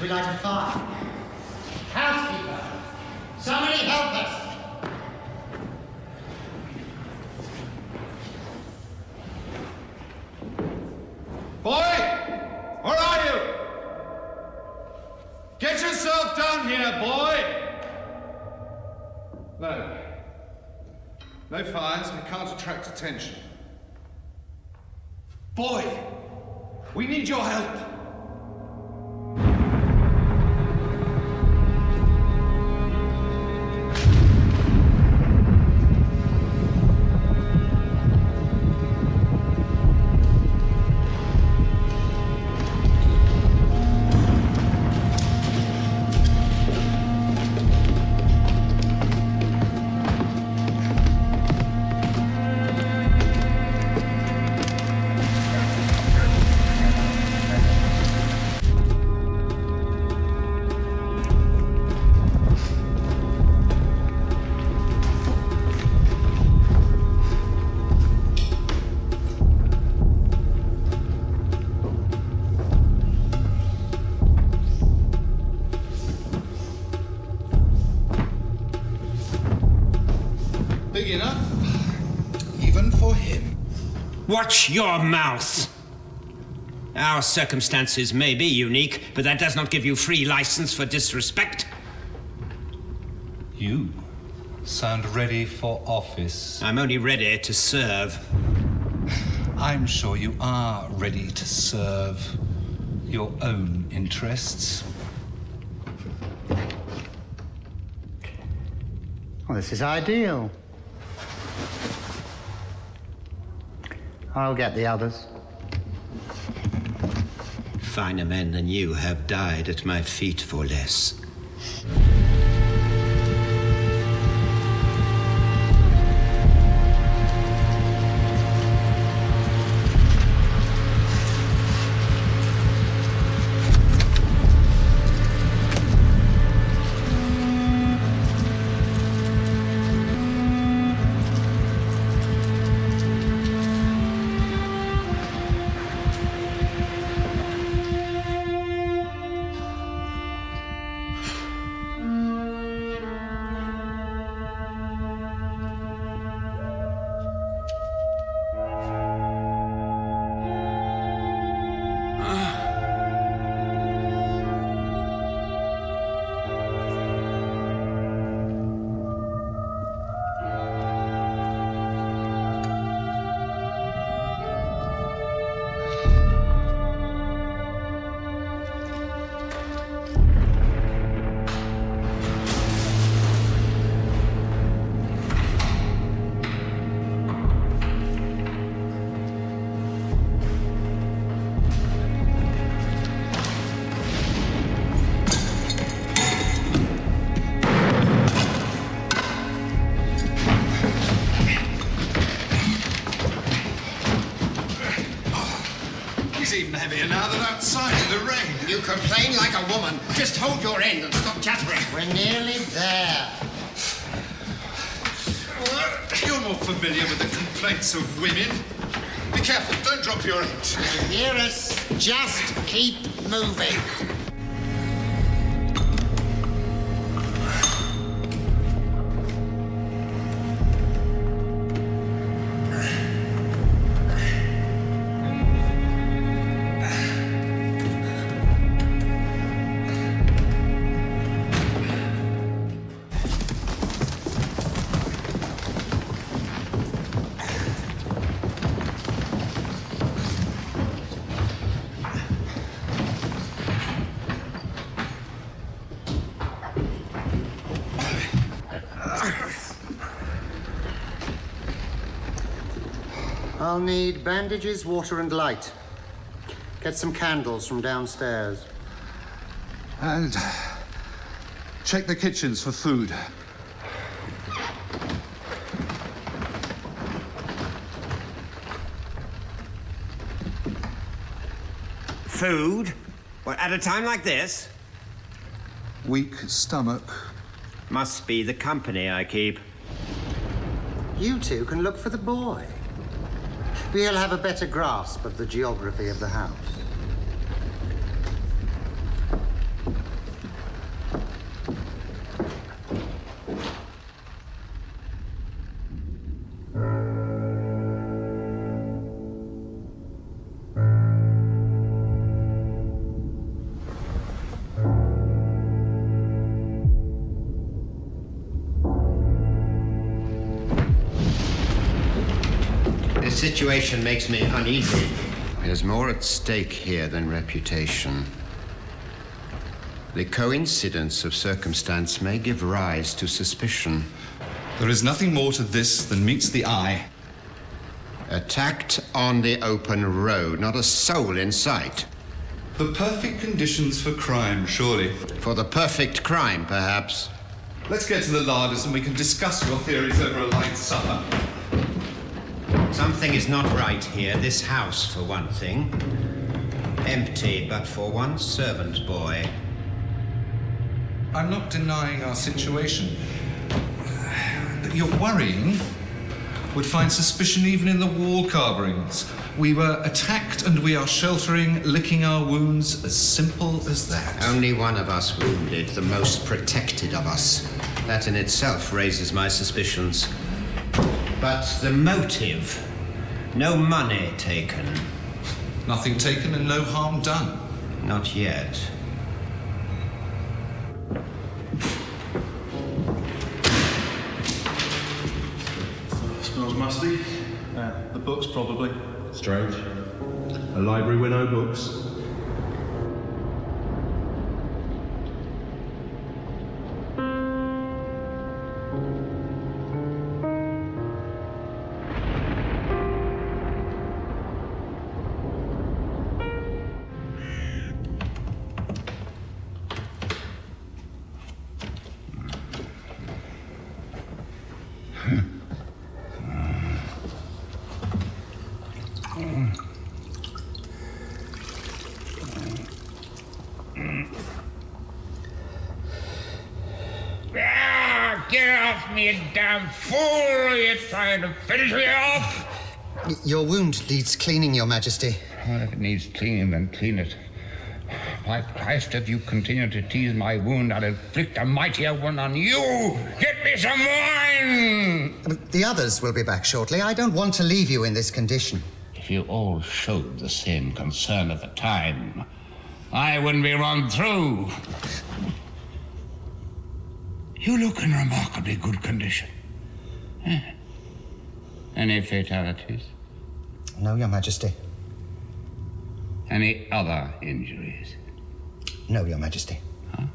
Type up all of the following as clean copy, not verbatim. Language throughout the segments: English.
light a fire? Housekeeper! Somebody help us! Boy! Where are you? Get yourself down here, boy! No. No fires, we can't attract attention. Boy! We need your help! Big enough, even for him. Watch your mouth! Our circumstances may be unique, but that does not give you free license for disrespect. You sound ready for office. I'm only ready to serve. I'm sure you are ready to serve your own interests. Well, this is ideal. I'll get the others. Finer men than you have died at my feet for less. Even heavier now than outside in the rain. You complain like a woman. Just hold your end and stop chattering. We're nearly there. You're more familiar with the complaints of women. Be careful, don't drop your end. You hear us? Just keep moving. I'll need bandages, water, and light. Get some candles from downstairs. And check the kitchens for food. Food? What, at a time like this? Weak stomach. Must be the company I keep. You two can look for the boy. We'll have a better grasp of the geography of the house. This situation makes me uneasy. There's more at stake here than reputation. The coincidence of circumstance may give rise to suspicion. There is nothing more to this than meets the eye. Attacked on the open road, not a soul in sight. The perfect conditions for crime, surely. For the perfect crime, perhaps. Let's get to the larders and we can discuss your theories over a light supper. Something is not right here. This house, for one thing. Empty, but for one servant boy. I'm not denying our situation. But you're worrying would find suspicion even in the wall carverings. We were attacked and we are sheltering, licking our wounds, as simple as that. Only one of us wounded, the most protected of us. That in itself raises my suspicions. But the motive. No money taken. Nothing taken and no harm done. Not yet. Smells musty. The books, probably. Strange. A library with no books. Get off me, you damn fool! You're trying to finish me off! Your wound needs cleaning, Your Majesty. Well, if it needs cleaning, then clean it. By Christ, if you continue to tease my wound, I'll inflict a mightier one on you! Get me some wine! The others will be back shortly. I don't want to leave you in this condition. If you all showed the same concern at the time, I wouldn't be run through. You look in remarkably good condition. Any fatalities? No, Your Majesty. Any other injuries? No, Your Majesty. Huh?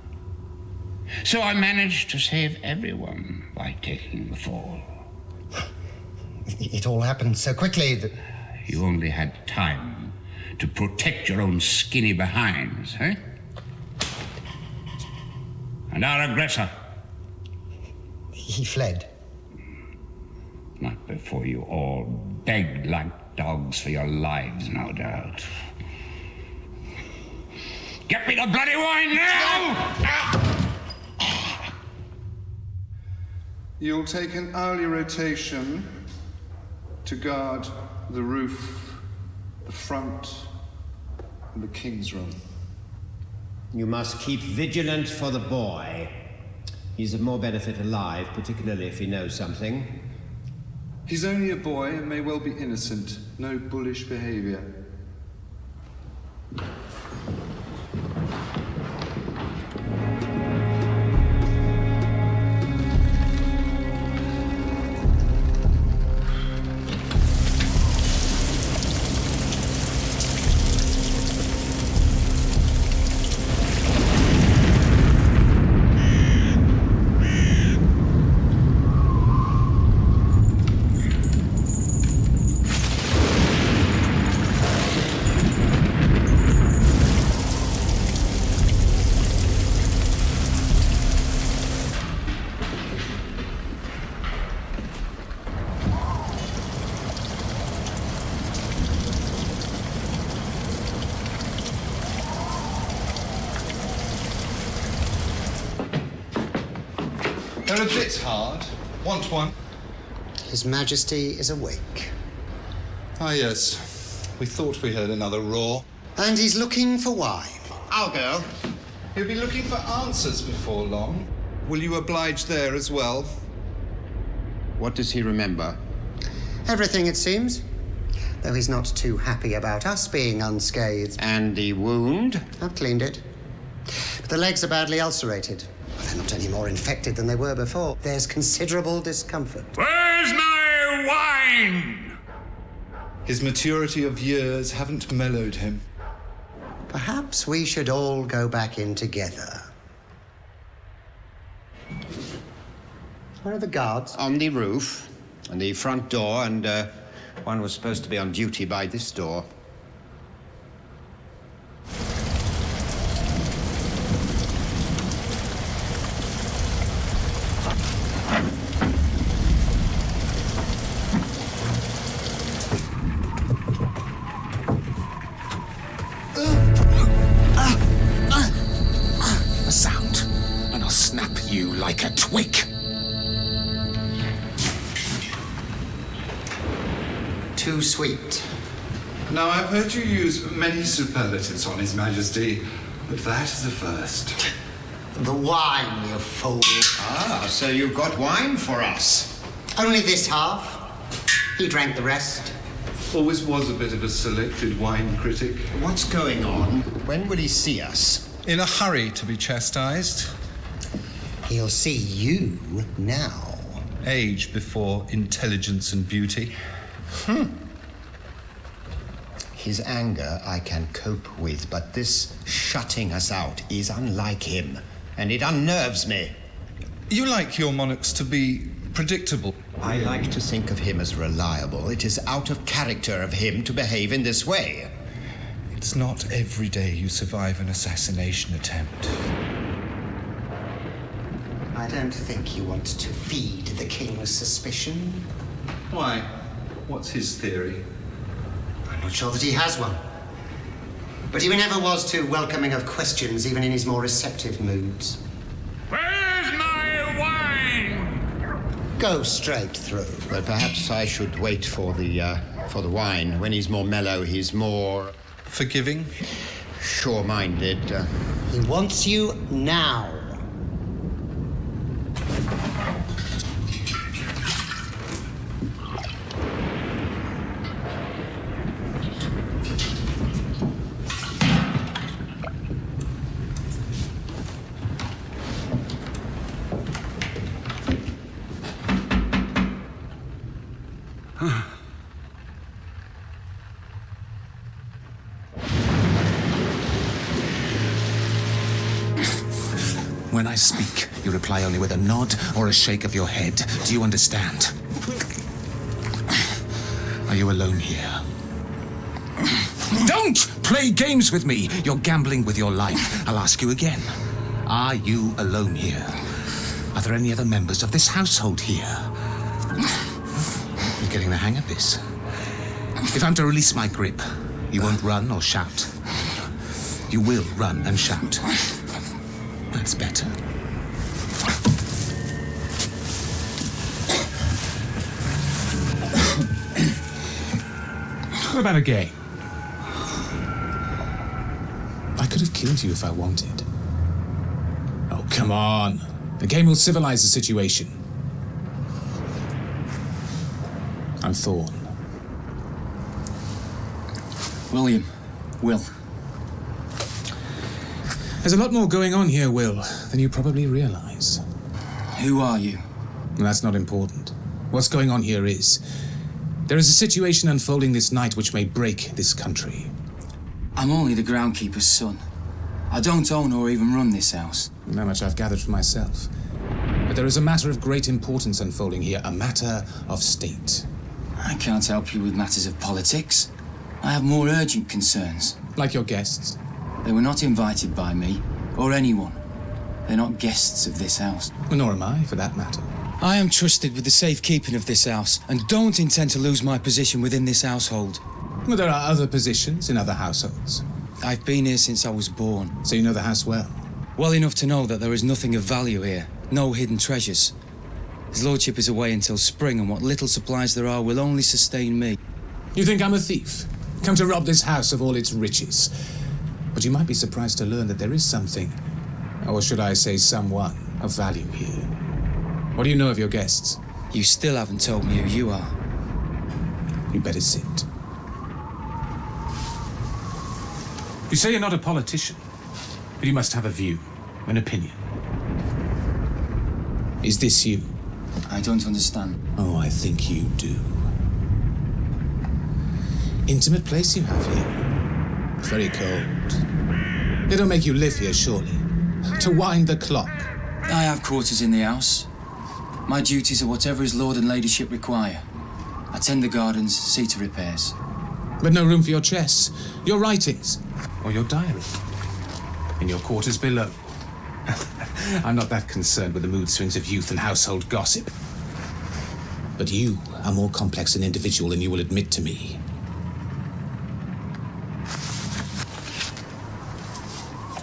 So I managed to save everyone by taking the fall. It all happened so quickly that... You only had time to protect your own skinny behinds, eh? And our aggressor? He fled. Not before you all begged like dogs for your lives, no doubt. Get me the bloody wine now! You'll take an early rotation to guard the roof, the front, and the king's room. You must keep vigilant for the boy. He's of more benefit alive, particularly if he knows something. He's only a boy and may well be innocent. No bullish behavior. They're a bit hard. Want one? His Majesty is awake. Ah, yes. We thought we heard another roar. And he's looking for wine. I'll go. He'll be looking for answers before long. Will you oblige there as well? What does he remember? Everything, it seems. Though he's not too happy about us being unscathed. And the wound? I've cleaned it. But the legs are badly ulcerated. They're not any more infected than they were before. There's considerable discomfort. Where's my wine? His maturity of years haven't mellowed him. Perhaps we should all go back in together. Where are the guards? On the roof, and the front door, and one was supposed to be on duty by this door. A sound, and I'll snap you like a twig. Too sweet. Now, I've heard you use many superlatives on His Majesty, but that is the first. The wine, you fool. Ah, so you've got wine for us. Only this half. He drank the rest. Always was a bit of a selected wine critic. What's going on? When will he see us? In a hurry to be chastised. He'll see you now. Age before intelligence and beauty. His anger I can cope with, but this shutting us out is unlike him, and it unnerves me. You like your monarchs to be predictable. I like to think of him as reliable. It is out of character of him to behave in this way. It's not every day you survive an assassination attempt. I don't think you want to feed the king's suspicion. Why? What's his theory? I'm not sure that he has one. But he never was too welcoming of questions, even in his more receptive moods. Where's my wine? Go straight through. But perhaps I should wait for the wine. When he's more mellow, he's more Forgiving? sure-minded. He wants you now. When I speak, you reply only with a nod or a shake of your head. Do you understand? Are you alone here? Don't play games with me! You're gambling with your life. I'll ask you again. Are you alone here? Are there any other members of this household here? You're getting the hang of this. If I'm to release my grip, you won't run or shout. You will run and shout. That's better. What about a game? I could have killed you if I wanted. Oh, come on. A game will civilize the situation. I'm Thorn. William. Will. There's a lot more going on here, Will, than you probably realize. Who are you? And that's not important. What's going on here is... there is a situation unfolding this night which may break this country. I'm only the groundkeeper's son. I don't own or even run this house. How much I've gathered for myself. But there is a matter of great importance unfolding here, a matter of state. I can't help you with matters of politics. I have more urgent concerns. Like your guests. They were not invited by me, or anyone. They're not guests of this house. Nor am I, for that matter. I am trusted with the safekeeping of this house, and don't intend to lose my position within this household. Well, there are other positions in other households. I've been here since I was born. So you know the house well? Well enough to know that there is nothing of value here. No hidden treasures. His lordship is away until spring, and what little supplies there are will only sustain me. You think I'm a thief? Come to rob this house of all its riches. But you might be surprised to learn that there is something, or should I say someone, of value here. What do you know of your guests? You still haven't told me who you are. You better sit. You say you're not a politician, but you must have a view, an opinion. Is this you? I don't understand. Oh, I think you do. Intimate place you have here. Very cold. They don't make you live here, surely. To wind the clock. I have quarters in the house. My duties are whatever his lord and ladyship require. I tend the gardens, see to repairs. But no room for your chess, your writings, or your diary. In your quarters below. I'm not that concerned with the mood swings of youth and household gossip. But you are more complex an individual than you will admit to me.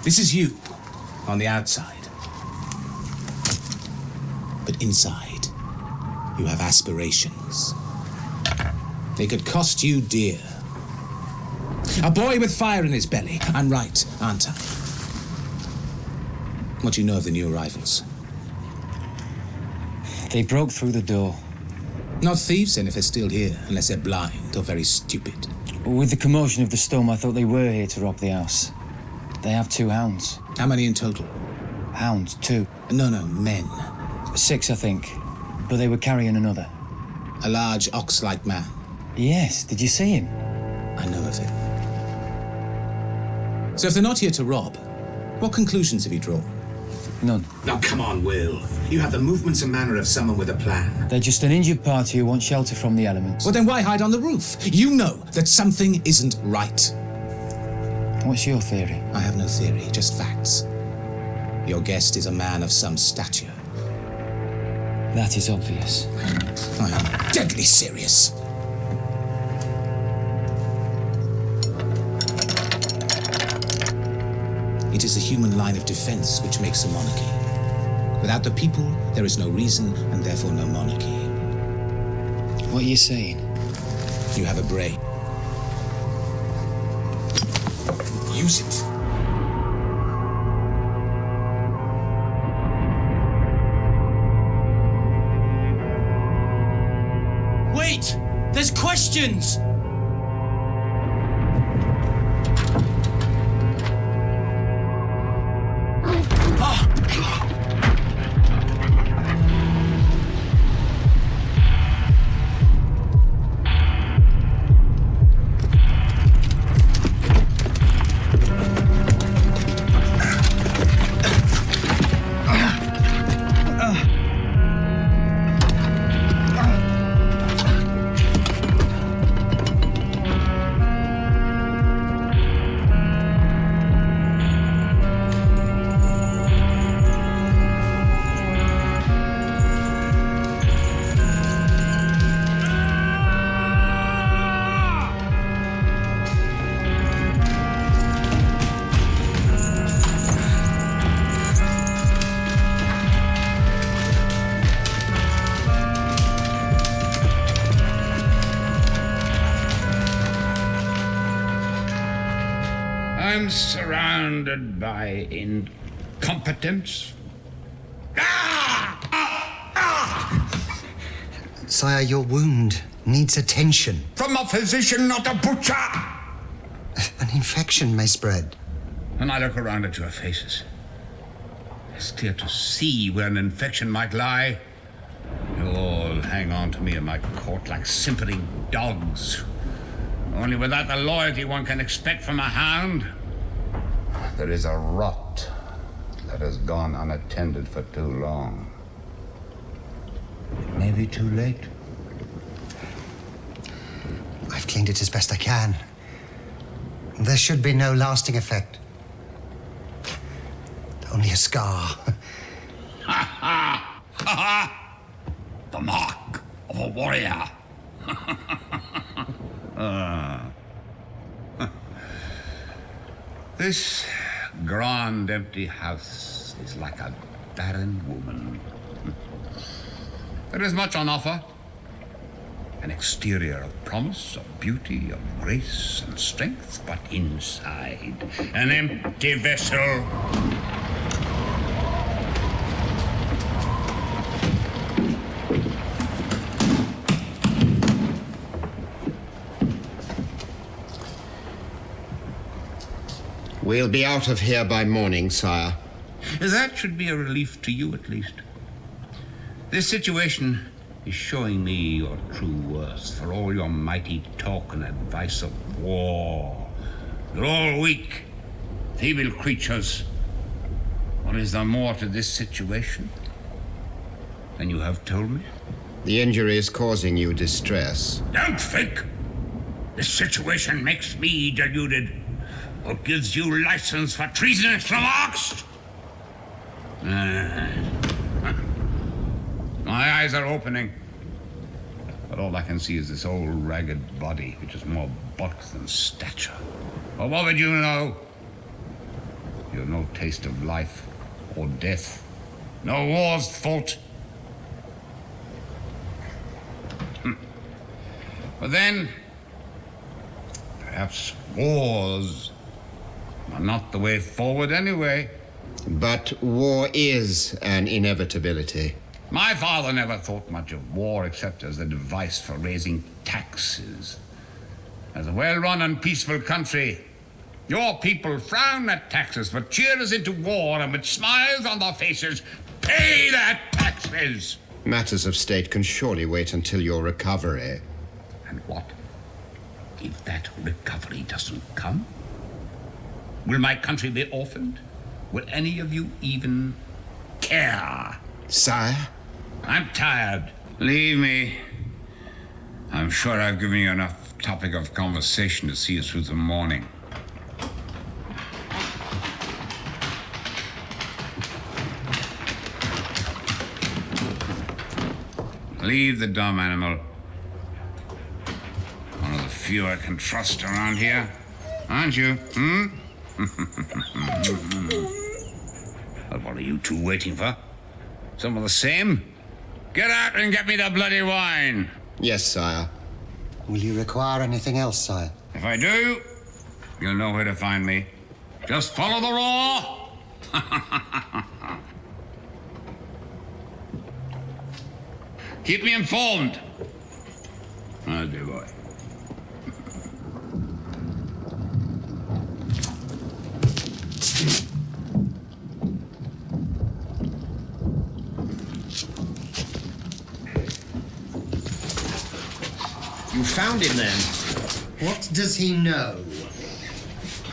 This is you, on the outside. But inside, you have aspirations. They could cost you dear. A boy with fire in his belly. I'm right, aren't I? What do you know of the new arrivals? They broke through the door. Not thieves, then, if they're still here, unless they're blind or very stupid. With the commotion of the storm, I thought they were here to rob the house. They have 2 hounds. How many in total? Hounds, 2. No, men. 6, I think. But they were carrying another. A large ox-like man. Yes, did you see him? I know of him. So if they're not here to rob, what conclusions have you drawn? None. Now, come on, Will. You have the movements and manner of someone with a plan. They're just an injured party who want shelter from the elements. Well, then why hide on the roof? You know that something isn't right. What's your theory? I have no theory, just facts. Your guest is a man of some stature. That is obvious. I am deadly serious. It is the human line of defense which makes a monarchy. Without the people, there is no reason, and therefore no monarchy. What are you saying? You have a brain. Use it. Wait! There's questions! I'm surrounded by incompetence. Sire, your wound needs attention. From a physician, not a butcher! An infection may spread. When I look around at your faces, it's clear to see where an infection might lie. You all hang on to me in my court like simpering dogs. Only without the loyalty one can expect from a hound. There is a rot that has gone unattended for too long. It may be too late. I've cleaned it as best I can. There should be no lasting effect. Only a scar. Ha ha! Ha ha! The mark of a warrior. This grand empty house is like a barren woman. There is much on offer. An exterior of promise, of beauty, of grace and strength, but inside, an empty vessel. We'll be out of here by morning, sire. That should be a relief to you, at least. This situation is showing me your true worth for all your mighty talk and advice of war. You're all weak, feeble creatures. Or is there more to this situation than you have told me? The injury is causing you distress. Don't think! This situation makes me deluded, or gives you license for treasonous remarks. My eyes are opening, but all I can see is this old ragged body, which is more bulk than stature. But what would you know? You have no taste of life or death. No war's fault. But then, perhaps wars are not the way forward anyway. But war is an inevitability. My father never thought much of war except as a device for raising taxes. As a well-run and peaceful country, your people frown at taxes but cheer us into war, and with smiles on their faces, pay their taxes. Matters of state can surely wait until your recovery. And what if that recovery doesn't come? Will my country be orphaned? Will any of you even care? Sire? I'm tired. Leave me. I'm sure I've given you enough topic of conversation to see us through the morning. Leave the dumb animal. One of the few I can trust around here. Aren't you? But what are you two waiting for? Some of the same? Get out and get me the bloody wine. Yes, sire. Will you require anything else, sire? If I do, you'll know where to find me. Just follow the roar. Keep me informed. Oh, dear boy. You found him then? What does he know?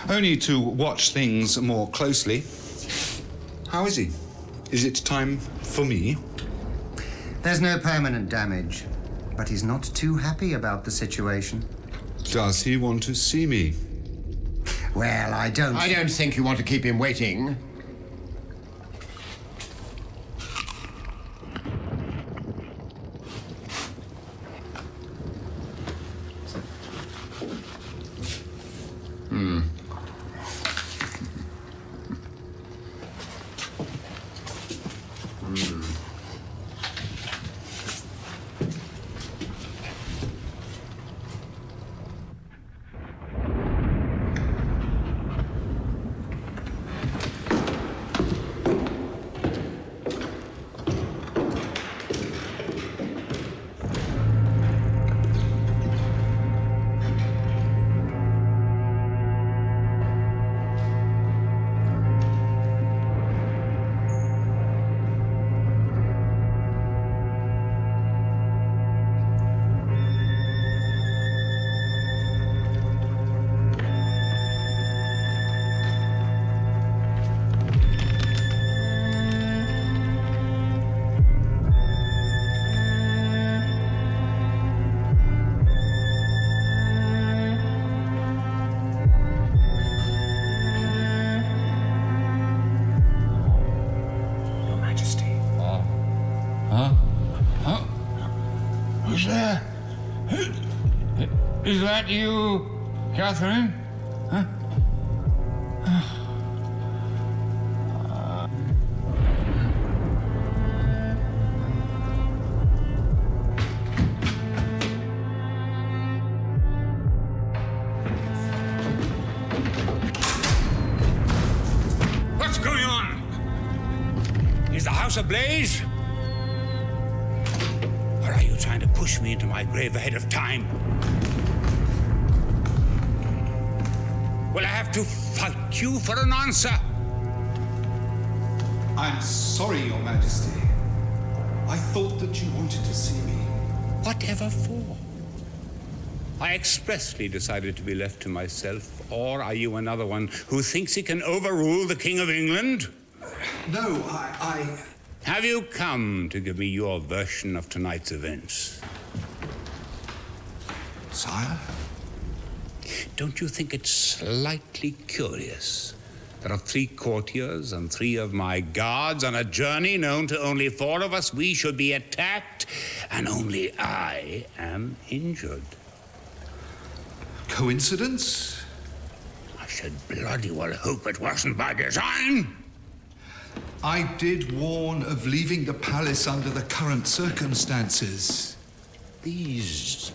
Only to watch things more closely. How is he? Is it time for me? There's no permanent damage, but he's not too happy about the situation. Does he want to see me? Well, I don't think you want to keep him waiting. Is that you, Catherine? Huh? What's going on? Is the house ablaze? Or are you trying to push me into my grave ahead of time? Will I have to fight you for an answer? I'm sorry, Your Majesty. I thought that you wanted to see me. Whatever for? I expressly decided to be left to myself, or are you another one who thinks he can overrule the King of England? No, Have you come to give me your version of tonight's events? Sire? Don't you think it's slightly curious? There are 3 courtiers and 3 of my guards on a journey known to only 4 of us. We should be attacked, and only I am injured. Coincidence? I should bloody well hope it wasn't by design. I did warn of leaving the palace under the current circumstances. These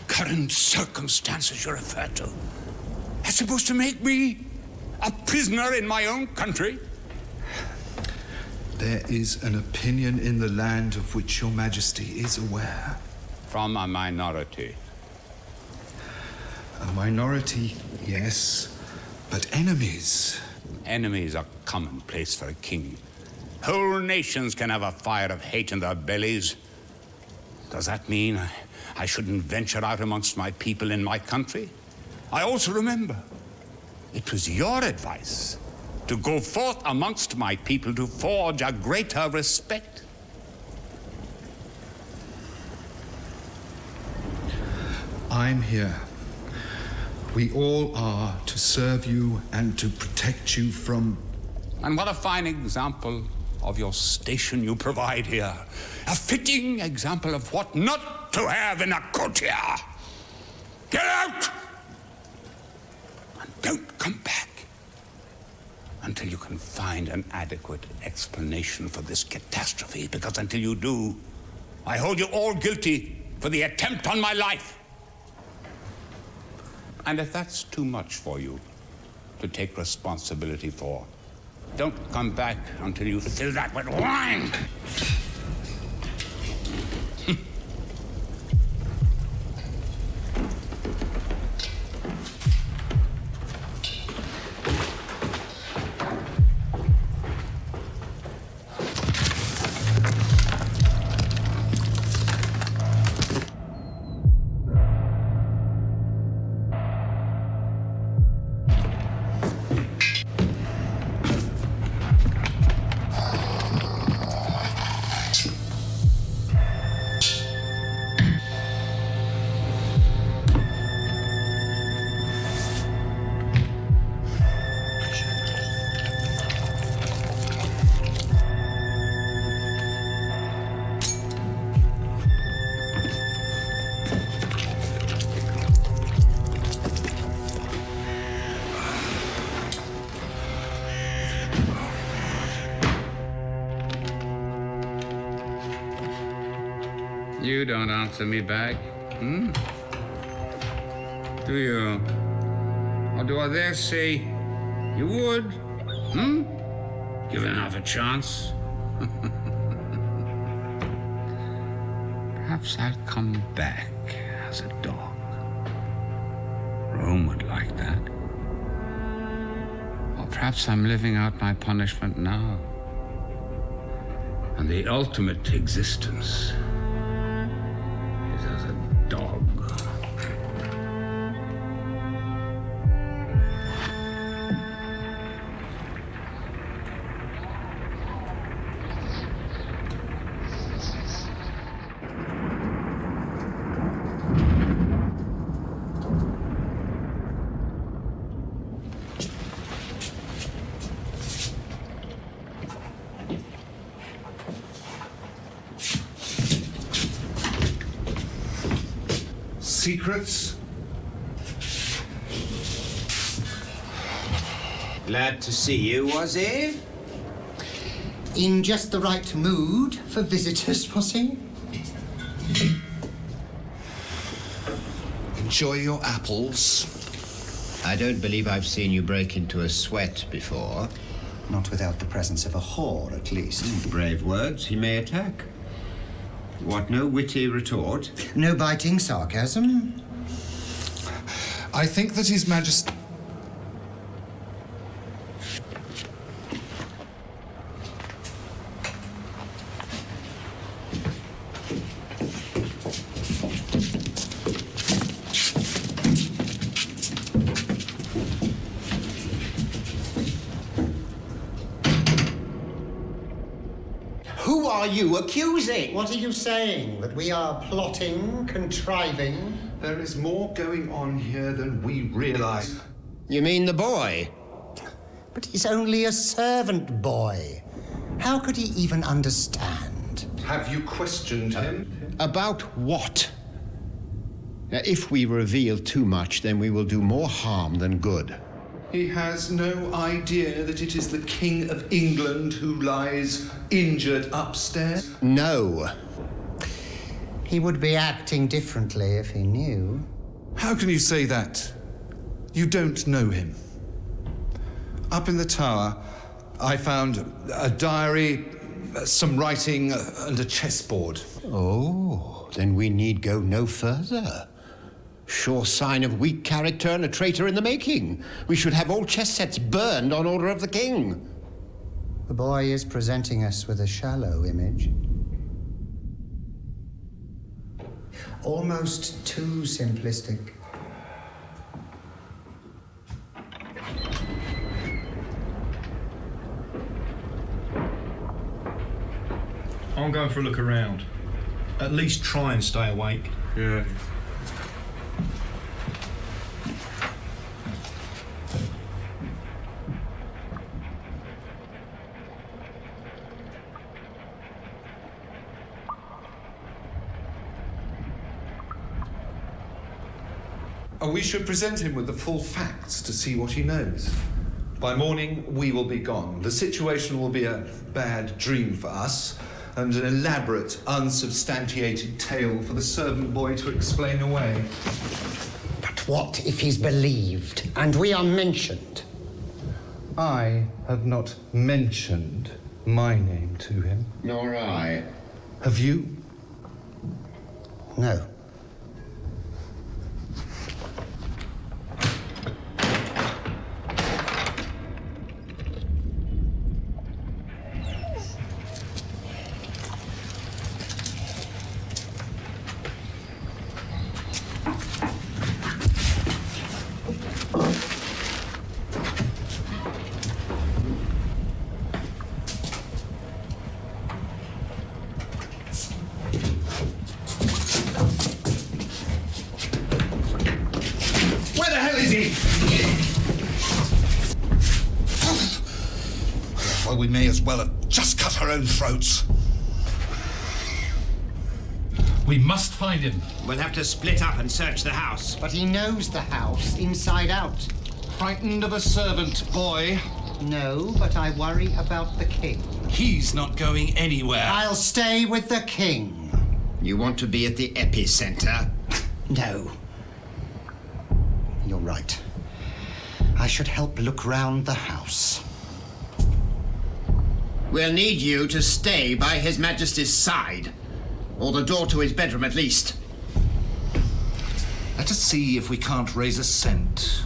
current circumstances you refer to are supposed to make me a prisoner in my own country? There is an opinion in the land of which your majesty is aware. From a minority. A minority, yes, but enemies. Enemies are commonplace for a king. Whole nations can have a fire of hate in their bellies. Does that mean I shouldn't venture out amongst my people in my country? I also remember it was your advice to go forth amongst my people to forge a greater respect. I'm here. We all are to serve you and to protect you from... And what a fine example of your station you provide here. A fitting example of what not to have in a courtier. Get out! And don't come back until you can find an adequate explanation for this catastrophe, because until you do, I hold you all guilty for the attempt on my life. And if that's too much for you to take responsibility for, don't come back until you fill that with wine. You don't answer me back, Do you? Or do I dare say you would, Given half a chance? Perhaps I'll come back as a dog. Rome would like that. Or perhaps I'm living out my punishment now. And the ultimate existence is as a dog. Secrets? Glad to see you, was he? In just the right mood for visitors, was he? Enjoy your apples. I don't believe I've seen you break into a sweat before. Not without the presence of a whore, at least. Brave words. He may attack. What, no witty retort? No biting sarcasm? I think that His Majesty... are you accusing? What are you saying? That we are plotting, contriving? There is more going on here than we realize. You mean the boy? But he's only a servant boy. How could he even understand? Have you questioned him? About what? Now, if we reveal too much, then we will do more harm than good. He has no idea that it is the King of England who lies injured upstairs? No. He would be acting differently if he knew. How can you say that? You don't know him. Up in the tower, I found a diary, some writing, and a chessboard. Oh, then we need go no further. Sure sign of weak character and a traitor in the making. We should have all chess sets burned on order of the king. The boy is presenting us with a shallow image. Almost too simplistic. I'm going for a look around. At least try and stay awake. Yeah. We should present him with the full facts to see what he knows. By morning, we will be gone. The situation will be a bad dream for us, and an elaborate, unsubstantiated tale for the servant boy to explain away. But what if he's believed and we are mentioned? I have not mentioned my name to him. Nor I. Have you? No. Well, we may as well have just cut our own throats. We must find him. We'll have to split up and search the house. But he knows the house inside out. Frightened of a servant boy? No, but I worry about the king. He's not going anywhere. I'll stay with the king. You want to be at the epicenter? No. You're right. I should help look round the house. We'll need you to stay by His Majesty's side. Or the door to his bedroom, at least. Let us see if we can't raise a scent.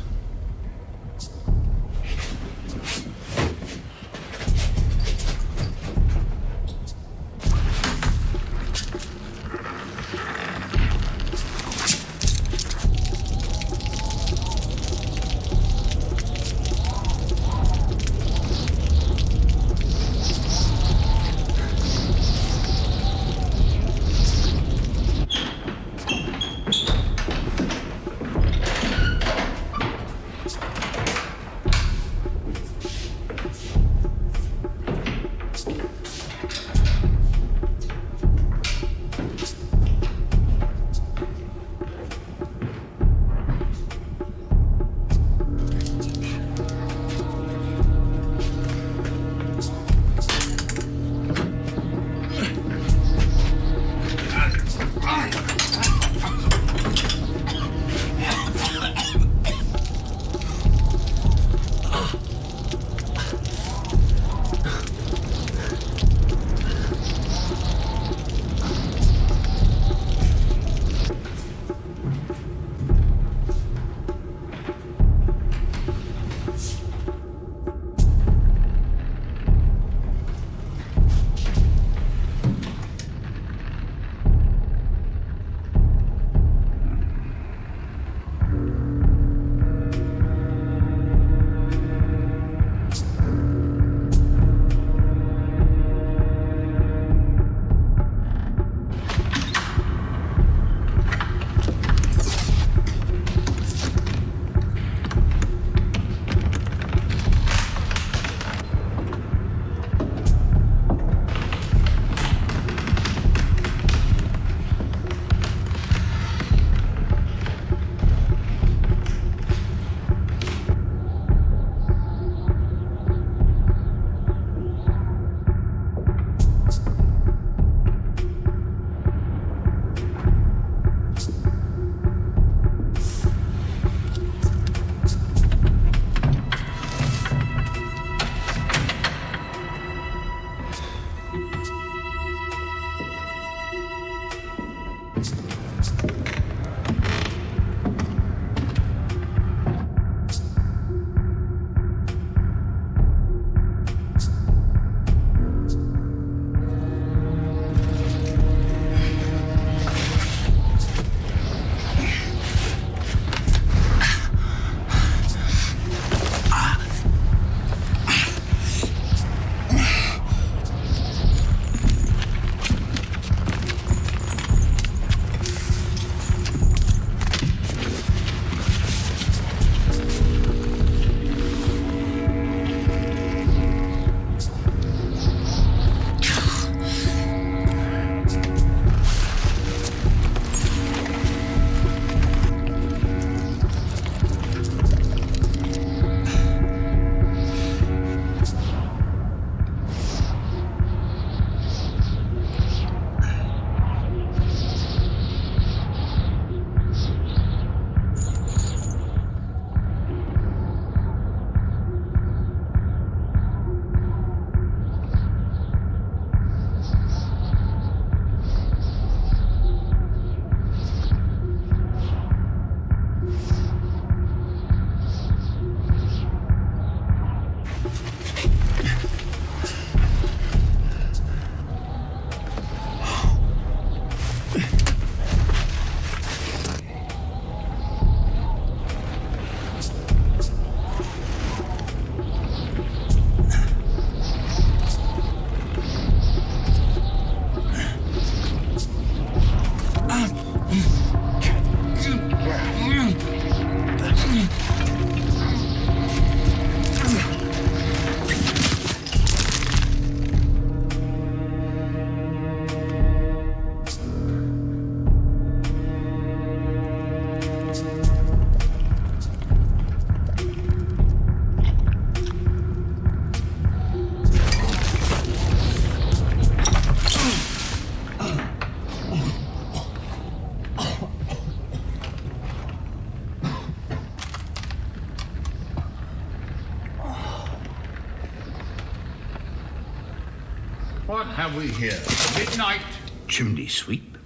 What have we here? Midnight chimney sweep.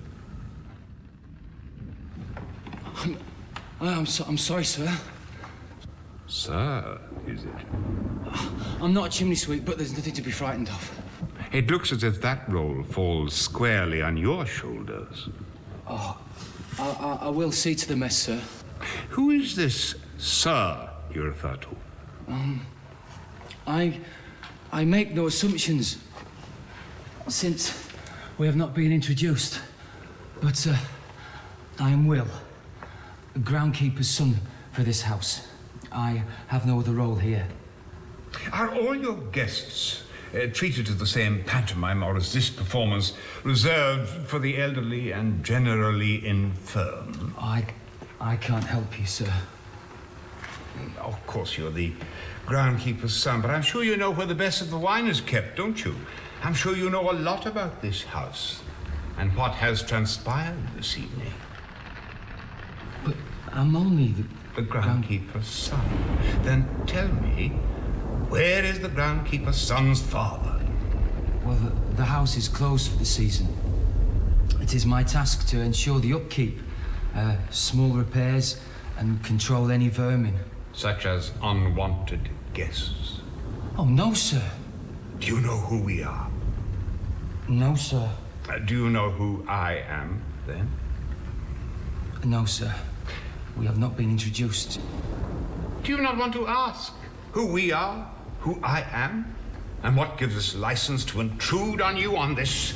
I'm sorry, sir. Sir, is it? I'm not a chimney sweep, but there's nothing to be frightened of. It looks as if that role falls squarely on your shoulders. I will see to the mess, sir. Who is this sir you refer to? I make no assumptions since we have not been introduced. But I am Will, a groundkeeper's son for this house. I have no other role here. Are all your guests treated to the same pantomime, or is this performance reserved for the elderly and generally infirm? I can't help you, sir. Of course, you're the groundkeeper's son, but I'm sure you know where the best of the wine is kept, don't you? I'm sure you know a lot about this house and what has transpired this evening. But I'm only the groundkeeper's son. Then tell me, where is the groundkeeper's son's father? Well, the house is closed for the season. It is my task to ensure the upkeep, small repairs, and control any vermin. Such as unwanted guests. Oh, no, sir. Do you know who we are? No, sir. Do you know who I am, then? No, sir. We have not been introduced. Do you not want to ask who we are, who I am, and what gives us license to intrude on you on this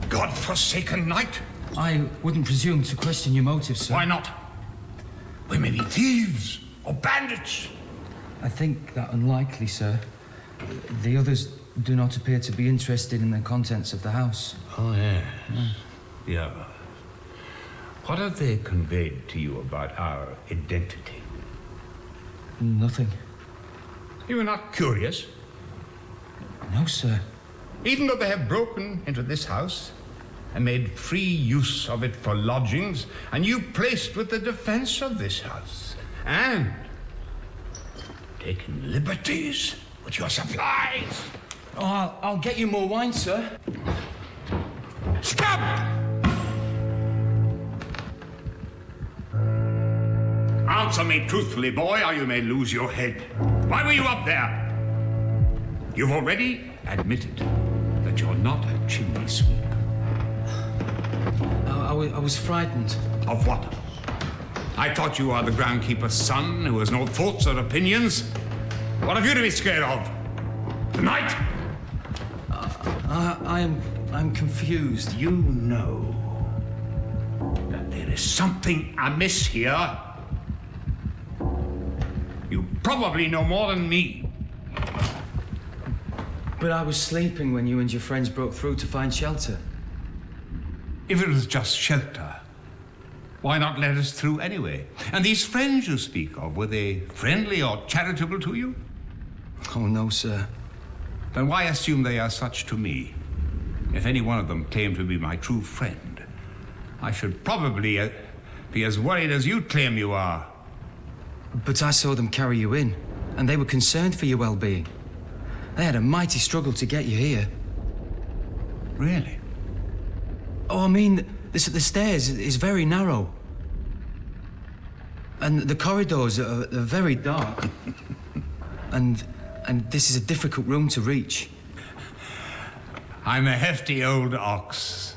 God-forsaken night? I wouldn't presume to question your motives, sir. Why not? We may be thieves or bandits. I think that unlikely, sir. The others do not appear to be interested in the contents of the house. Oh, yes. Yeah. What have they conveyed to you about our identity? Nothing. You are not curious? No, sir. Even though they have broken into this house and made free use of it for lodgings, and you placed with the defense of this house, and taking liberties with your supplies. Oh, I'll get you more wine, sir. Stop! Answer me truthfully, boy, or you may lose your head. Why were you up there? You've already admitted that you're not a chimney sweep. I was frightened. Of what? I thought you are the groundkeeper's son who has no thoughts or opinions. What have you to be scared of? Tonight? I'm confused. You know that there is something amiss here. You probably know more than me. But I was sleeping when you and your friends broke through to find shelter. If it was just shelter, why not let us through anyway? And these friends you speak of, were they friendly or charitable to you? Oh, no, sir. Then why assume they are such to me? If any one of them claimed to be my true friend, I should probably be as worried as you claim you are. But I saw them carry you in, and they were concerned for your well-being. They had a mighty struggle to get you here. Really? Oh, I mean, the stairs is very narrow. And the corridors are very dark. and this is a difficult room to reach. I'm a hefty old ox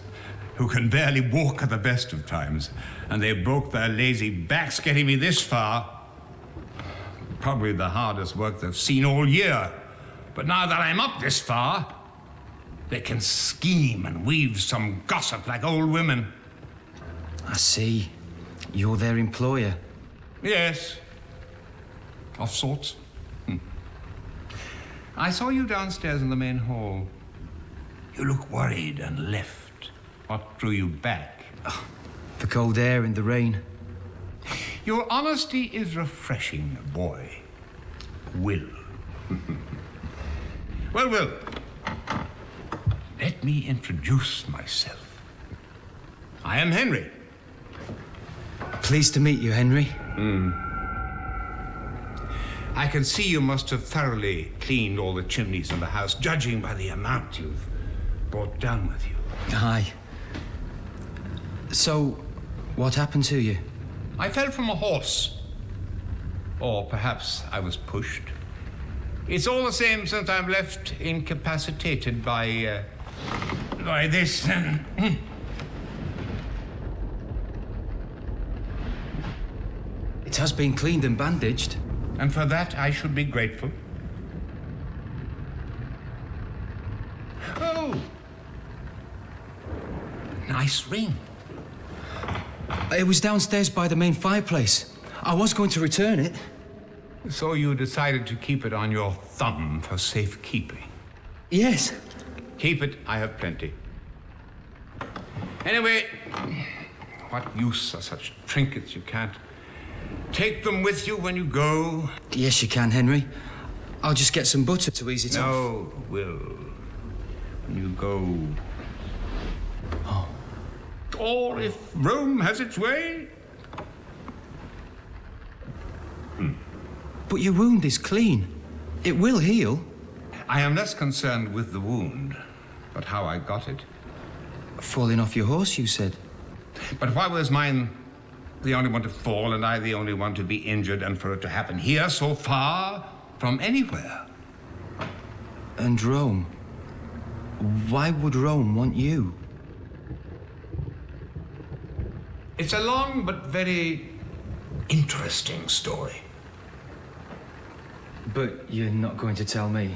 who can barely walk at the best of times, and they broke their lazy backs getting me this far. Probably the hardest work they've seen all year. But now that I'm up this far, they can scheme and weave some gossip like old women. I see. You're their employer. Yes. Of sorts. I saw you downstairs in the main hall. You look worried and left. What drew you back? The cold air and the rain. Your honesty is refreshing, boy. Will. Well, Will. Let me introduce myself. I am Henry. Pleased to meet you, Henry. I can see you must have thoroughly cleaned all the chimneys in the house, judging by the amount you've brought down with you. Aye. So, what happened to you? I fell from a horse. Or perhaps I was pushed. It's all the same since I'm left incapacitated by this. It has been cleaned and bandaged. And for that I should be grateful. Oh! Nice ring. It was downstairs by the main fireplace. I was going to return it. So you decided to keep it on your thumb for safekeeping? Yes. Keep it, I have plenty. Anyway, what use are such trinkets? You can't take them with you when you go. Yes, you can, Henry. I'll just get some butter to ease it off. No, Will. When you go. Oh. Or if Rome has its way. But your wound is clean. It will heal. I am less concerned with the wound, but how I got it. Falling off your horse, you said. But why was mine the only one to fall and I the only one to be injured, and for it to happen here so far from anywhere? And Rome? Why would Rome want you? It's a long but very interesting story. But you're not going to tell me.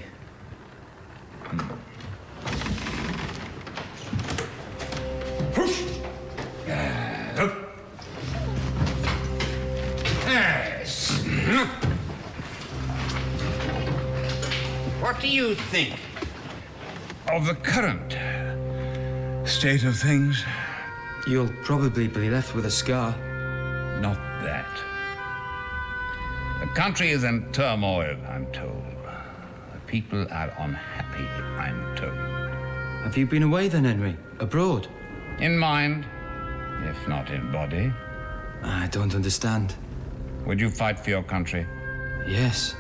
Yes. What do you think of the current state of things? You'll probably be left with a scar. Not that. The country is in turmoil, I'm told. The people are unhappy, I'm told. Have you been away then, Henry? Abroad? In mind, if not in body. I don't understand. Would you fight for your country? Yes.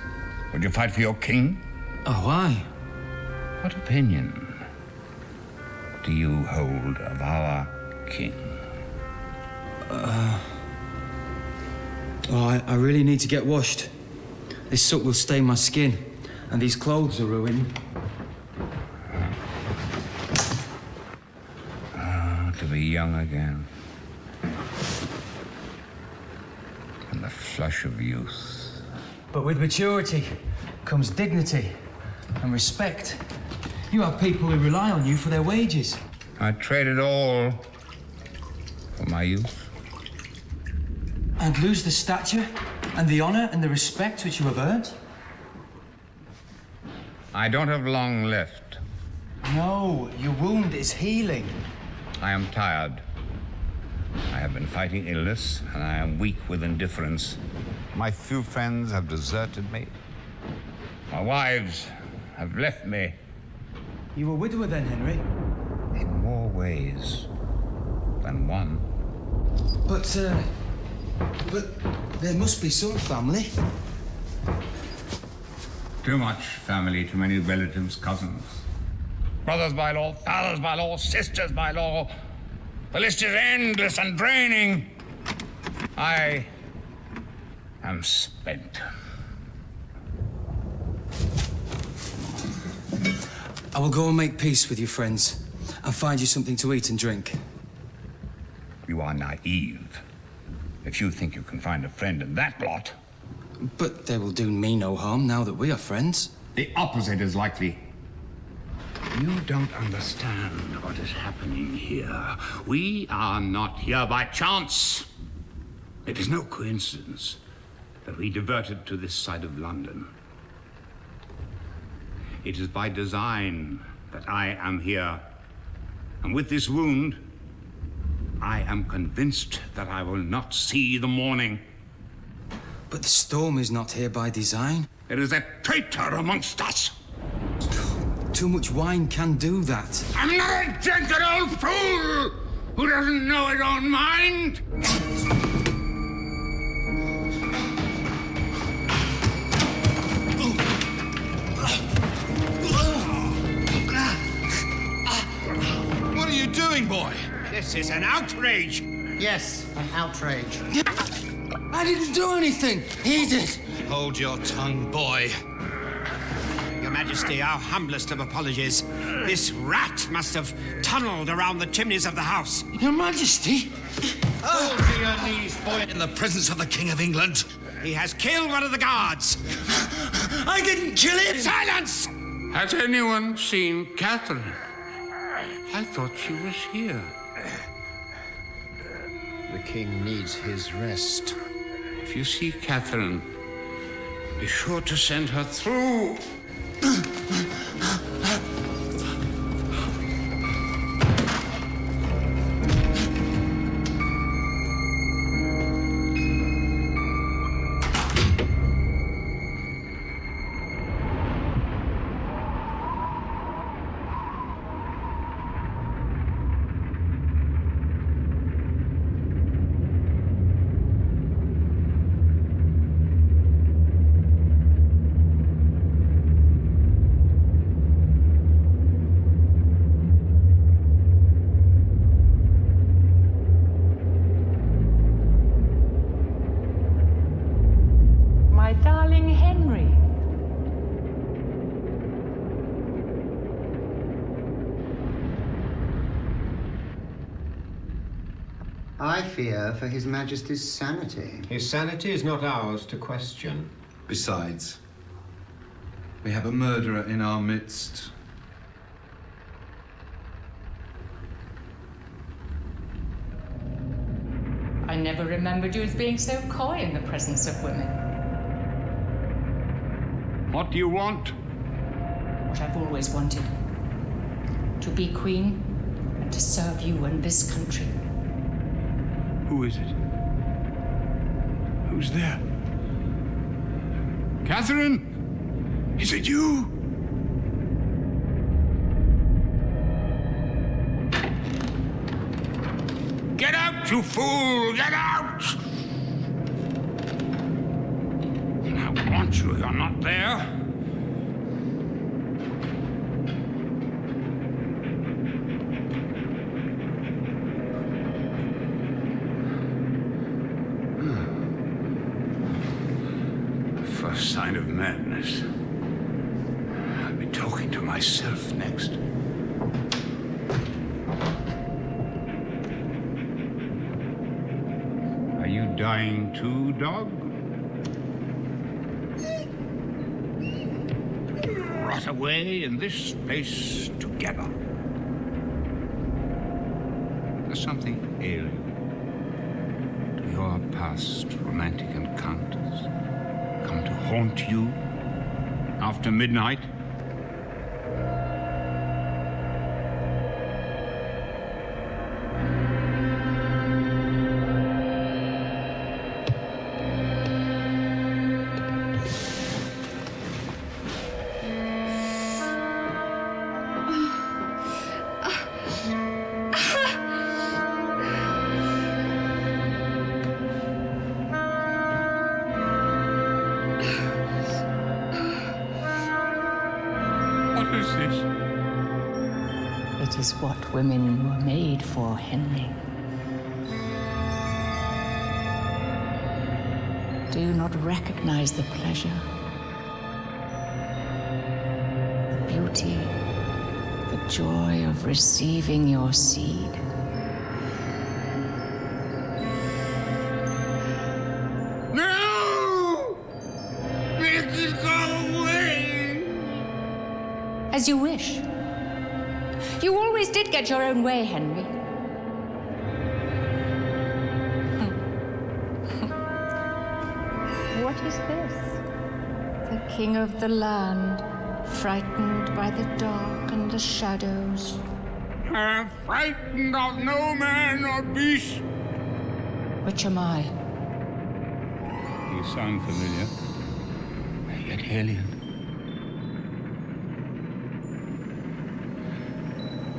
Would you fight for your king? Oh, why? What opinion do you hold of our king? Oh, I really need to get washed. This soot will stain my skin, and these clothes are ruined. To be young again. And the flush of youth. But with maturity comes dignity and respect. You have people who rely on you for their wages. I traded all for my youth. And lose the stature and the honor and the respect which you have earned? I don't have long left. No, your wound is healing. I am tired. I have been fighting illness, and I am weak with indifference. My few friends have deserted me. My wives have left me. You were a widower then, Henry? In more ways than one. But there must be some family. Too much family, too many relatives, cousins. Brothers by law, fathers by law, sisters by law. The list is endless and draining. I am spent. I will go and make peace with your friends and find you something to eat and drink. You are naive if you think you can find a friend in that lot. But they will do me no harm now that we are friends. The opposite is likely. You don't understand what is happening here. We are not here by chance. It is no coincidence that we diverted to this side of London. It is by design that I am here. And with this wound, I am convinced that I will not see the morning. But the storm is not here by design. There is a traitor amongst us. Too much wine can do that. I'm not a drunken old fool who doesn't know his own mind. is an outrage! Yes, an outrage. I didn't do anything. He did. Hold your tongue, boy. Your Majesty, our humblest of apologies. This rat must have tunneled around the chimneys of the house. Your Majesty. Hold to your knees, boy, in the presence of the King of England. He has killed one of the guards. I didn't kill him. Silence! Has anyone seen Catherine? I thought she was here. The king needs his rest. If you see Catherine, be sure to send her through. My darling Henry. I fear for His Majesty's sanity. His sanity is not ours to question. Besides, we have a murderer in our midst. I never remembered you as being so coy in the presence of women. What do you want? What I've always wanted. To be queen and to serve you and this country. Who is it? Who's there? Catherine? Is it you? Get out, you fool! Get out! I want you. You're not there. First sign of madness. I'll be talking to myself next. Are you dying too, dog? Rot away in this place together. There's something alien to your past romantic encounters. Come to haunt you after midnight? What is this? It is what women were made for, Henry. Do you not recognize the pleasure, the beauty, the joy of receiving your seed? No! Make it go away! As you wish. You always did get your own way, Henry. What is this? The king of the land, frightened by the dark and the shadows. I am frightened of no man or beast. Which am I? You sound familiar, yet alien.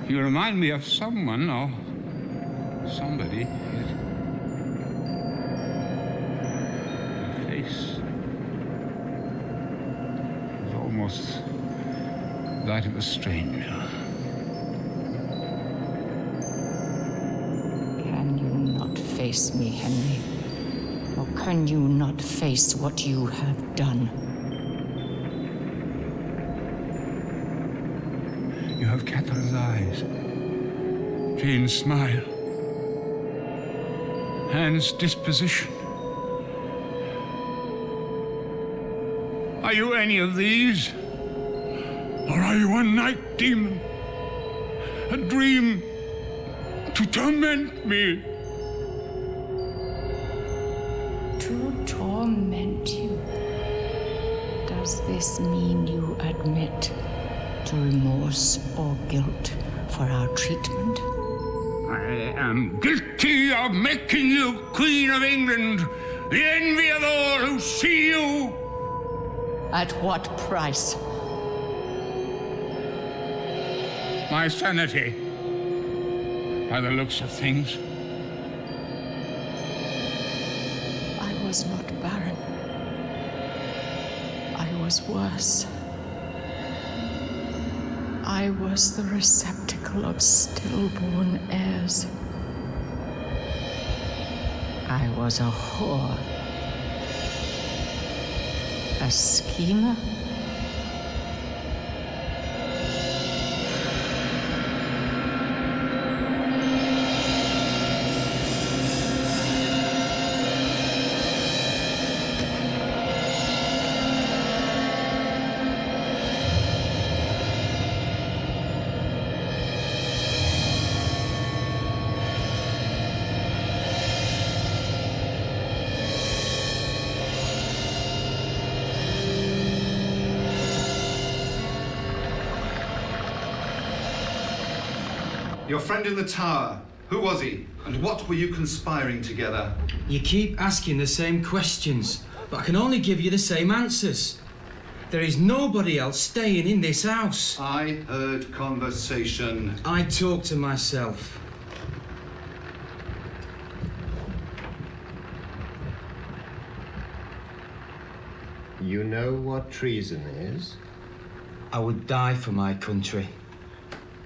You remind me of someone or somebody. Yet your face is almost that of a stranger. face me, Henry? Or can you not face what you have done? You have Catherine's eyes, Jane's smile, Anne's disposition. Are you any of these? Or are you a night demon? A dream to torment me? To torment you? Does this mean you admit to remorse or guilt for our treatment? I am guilty of making you Queen of England, the envy of all who see you. At what price? My sanity, by the looks of things. I was not barren. I was worse. I was the receptacle of stillborn heirs. I was a whore. A schemer. Your friend in the tower, who was he? And what were you conspiring together? You keep asking the same questions, but I can only give you the same answers. There is nobody else staying in this house. I heard conversation. I talk to myself. You know what treason is? I would die for my country.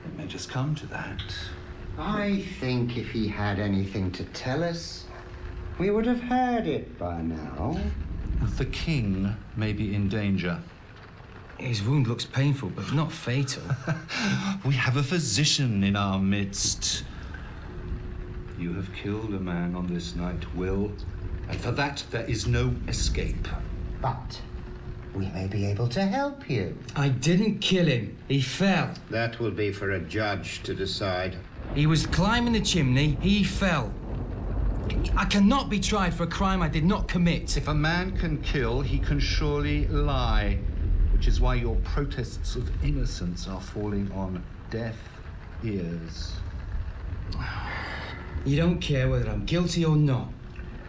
It may just come to that. I think if he had anything to tell us, we would have heard it by now. The king may be in danger. His wound looks painful, but not fatal. We have a physician in our midst. You have killed a man on this night, Will, and for that there is no escape. But we may be able to help you. I didn't kill him. He fell. That will be for a judge to decide. He was climbing the chimney. He fell. I cannot be tried for a crime I did not commit. If a man can kill, he can surely lie, which is why your protests of innocence are falling on deaf ears. You don't care whether I'm guilty or not.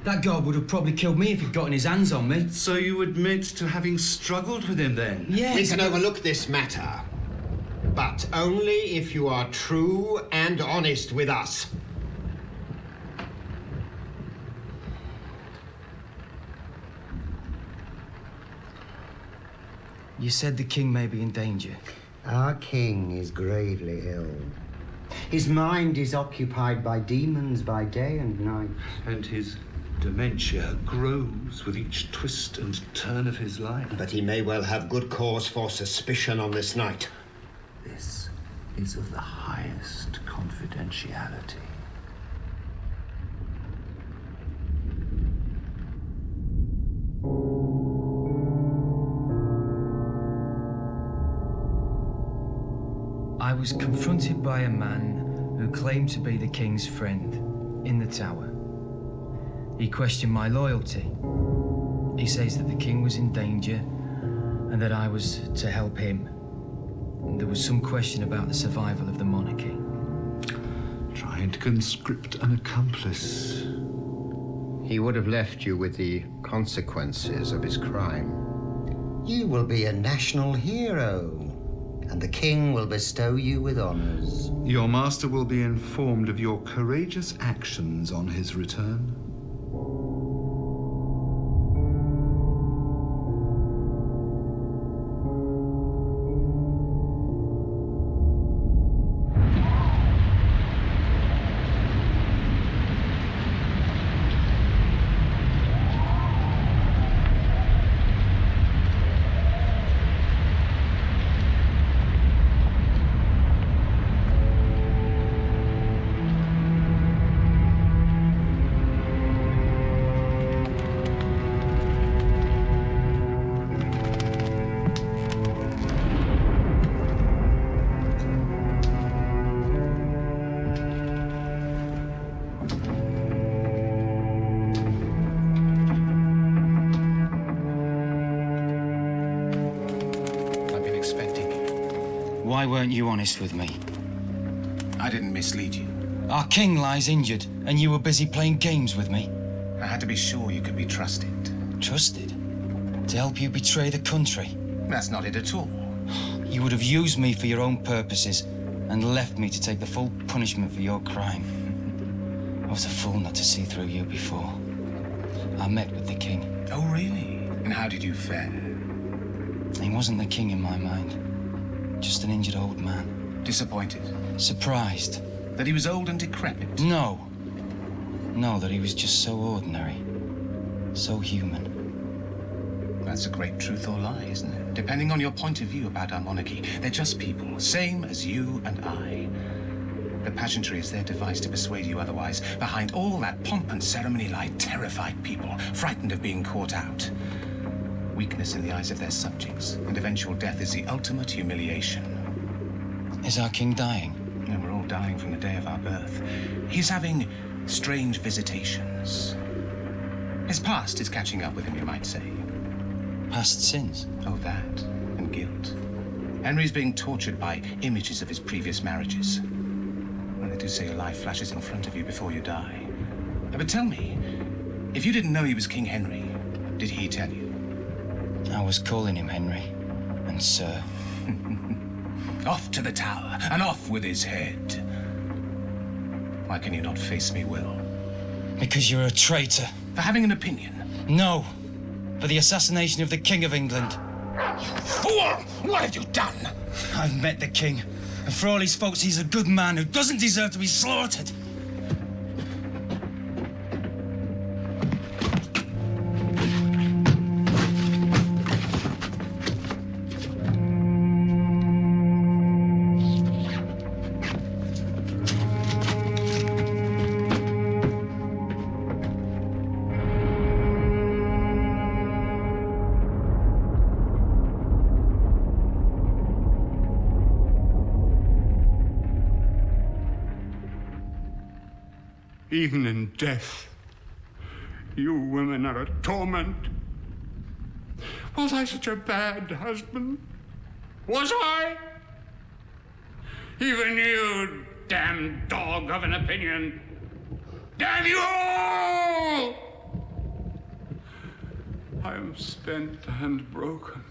That god would have probably killed me if he'd gotten his hands on me. So you admit to having struggled with him then? Yes. We can overlook this matter, but only if you are true and honest with us. You said the king may be in danger. Our king is gravely ill. His mind is occupied by demons by day and night. And his dementia grows with each twist and turn of his life. But he may well have good cause for suspicion on this night. This is of the highest confidentiality. I was confronted by a man who claimed to be the king's friend in the tower. He questioned my loyalty. He says that the king was in danger and that I was to help him. There was some question about the survival of the monarchy. Trying to conscript an accomplice. He would have left you with the consequences of his crime. You will be a national hero, and the king will bestow you with honors. Your master will be informed of your courageous actions on his return. Why weren't you honest with me? I didn't mislead you. Our king lies injured, and you were busy playing games with me. I had to be sure you could be trusted. Trusted? To help you betray the country? That's not it at all. You would have used me for your own purposes and left me to take the full punishment for your crime. I was a fool not to see through you before. I met with the king. Oh, really? And how did you fare? He wasn't the king in my mind. Just an injured old man. Disappointed? Surprised. That he was old and decrepit? No. No, that he was just so ordinary. So human. That's a great truth or lie, isn't it? Depending on your point of view about our monarchy. They're just people, same as you and I. The pageantry is their device to persuade you otherwise. Behind all that pomp and ceremony lie terrified people, frightened of being caught out. Weakness in the eyes of their subjects, and eventual death is the ultimate humiliation. Is our king dying? And we're all dying from the day of our birth. He's having strange visitations. His past is catching up with him, you might say. Past sins? Oh, that. And guilt. Henry's being tortured by images of his previous marriages. Well, they do say your life flashes in front of you before you die. But tell me, if you didn't know he was King Henry, did he tell you? I was calling him Henry, and Sir. Off to the tower, and off with his head. Why can you not face me, Will? Because you're a traitor. For having an opinion? No. For the assassination of the King of England. You fool! What have you done? I've met the king, and for all his faults, he's a good man who doesn't deserve to be slaughtered. Even in death, you women are a torment. Was I such a bad husband? Was I? Even you, damn dog of an opinion. Damn you all! I am spent and broken.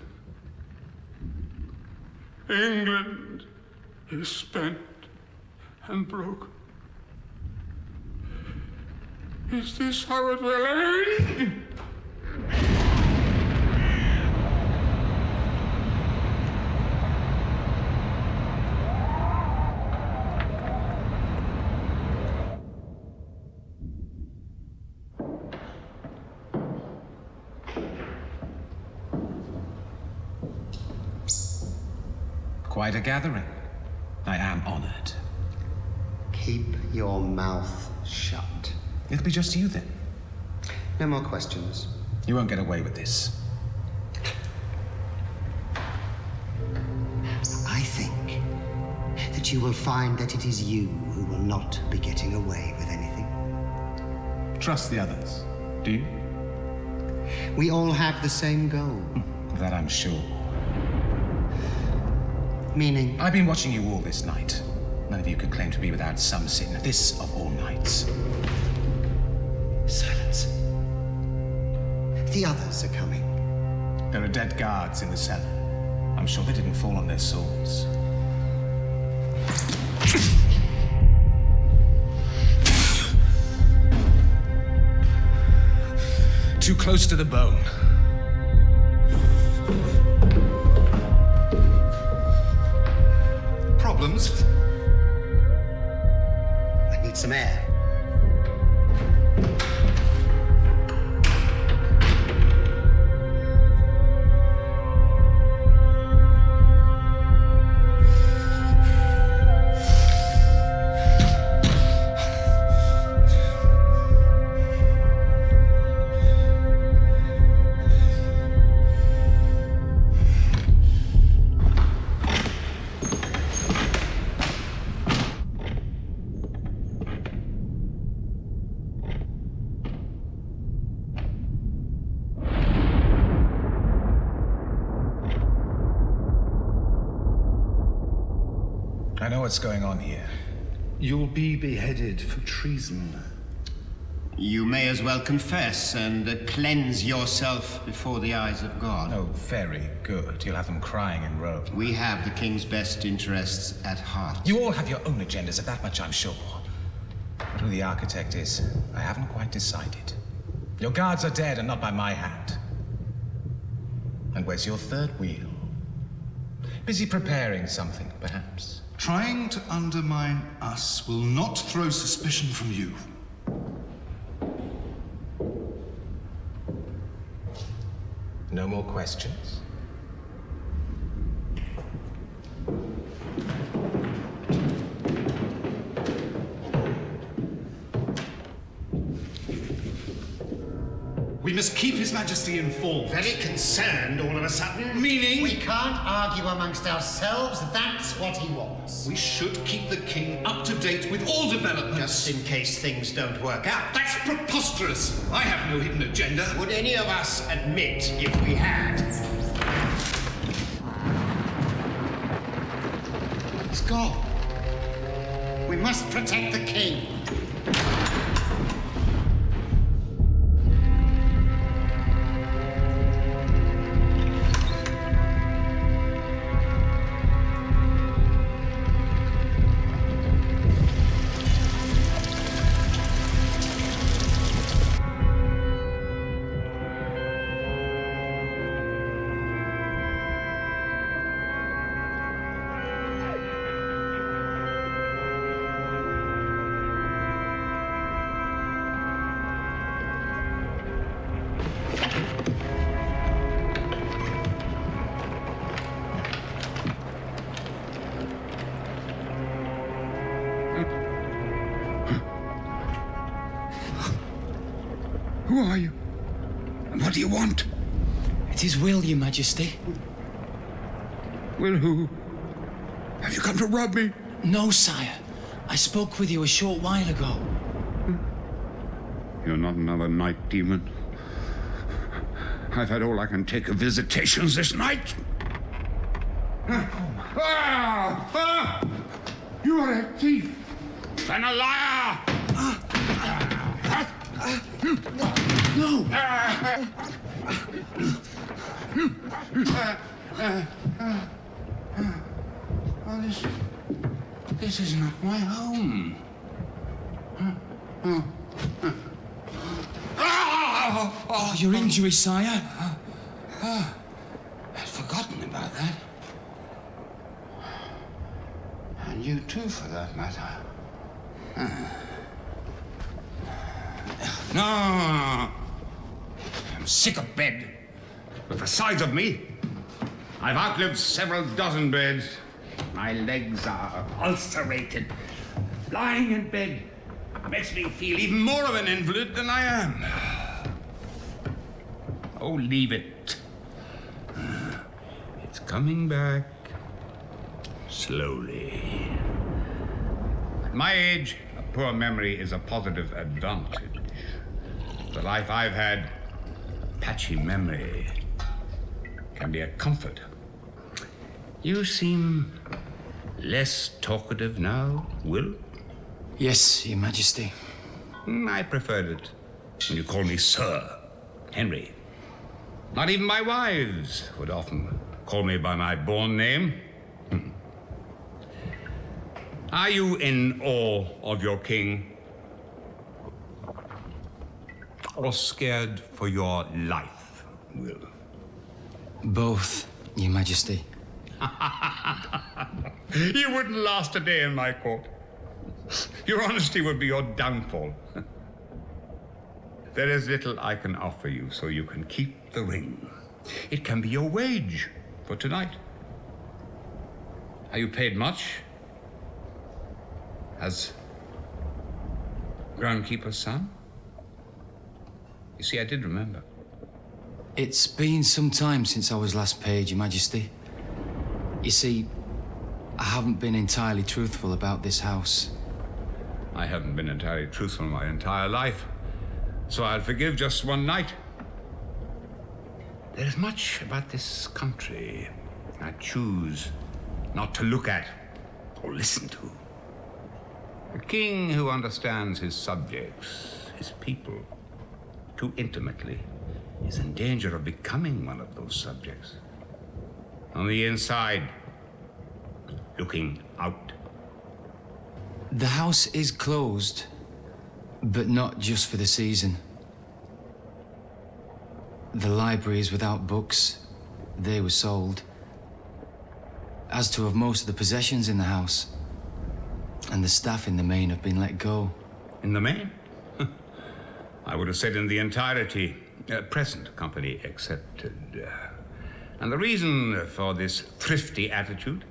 England is spent and broken. Is this how it will end? Quite a gathering. I am honored. Keep your mouth shut. It'll be just you then. No more questions. You won't get away with this. I think that you will find that it is you who will not be getting away with anything. Trust the others, do you? We all have the same goal. That I'm sure. Meaning? I've been watching you all this night. None of you could claim to be without some sin. This of all nights. Silence. The others are coming. There are dead guards in the cellar. I'm sure they didn't fall on their swords. Too close to the bone. Problems? I need some air. I know what's going on here. You'll be beheaded for treason. You may as well confess and cleanse yourself before the eyes of God. Oh, very good. You'll have them crying in Rome. We have the king's best interests at heart. You all have your own agendas, of that much I'm sure. But who the architect is, I haven't quite decided. Your guards are dead, and not by my hand. And where's your third wheel? Busy preparing something, perhaps. Trying to undermine us will not throw suspicion from you. No more questions? We must keep His Majesty informed. Very concerned all of a sudden. Meaning? We can't argue amongst ourselves. That's what he wants. We should keep the king up to date with all developments. Just in case things don't work out. That's preposterous. I have no hidden agenda. Would any of us admit if we had? Let's go. We must protect the king. Who are you? And what do you want? It is Will, Your Majesty. Will who? Have you come to rob me? No, sire. I spoke with you a short while ago. You're not another night demon. I've had all I can take of visitations this night. You are a thief and a liar! No! This is not my home. Oh, your injury, sire. I'd forgotten about that. And you too, for that matter. No. I'm sick of bed. With the size of me, I've outlived several dozen beds. My legs are ulcerated. Lying in bed makes me feel even more of an invalid than I am. Oh, leave it. It's coming back slowly. At my age, a poor memory is a positive advantage. The life I've had, patchy memory, can be a comfort. You seem less talkative now, Will? Yes, Your Majesty. I preferred it when you called me Sir Henry. Not even my wives would often call me by my born name. Are you in awe of your king? Or scared for your life, Will? Both, Your Majesty. You wouldn't last a day in my court. Your honesty would be your downfall. There is little I can offer you, so you can keep the ring. It can be your wage for tonight. Are you paid much? As groundkeeper's son? You see, I did remember. It's been some time since I was last paid, Your Majesty. You see, I haven't been entirely truthful about this house. I haven't been entirely truthful my entire life, so I'll forgive just one night. There is much about this country I choose not to look at or listen to. A king who understands his subjects, his people, too intimately, is in danger of becoming one of those subjects. On the inside, looking out. The house is closed, but not just for the season. The library is without books. They were sold. As to of most of the possessions in the house. And the staff in the main have been let go. In the main? I would have said in the entirety, present company accepted. And the reason for this thrifty attitude?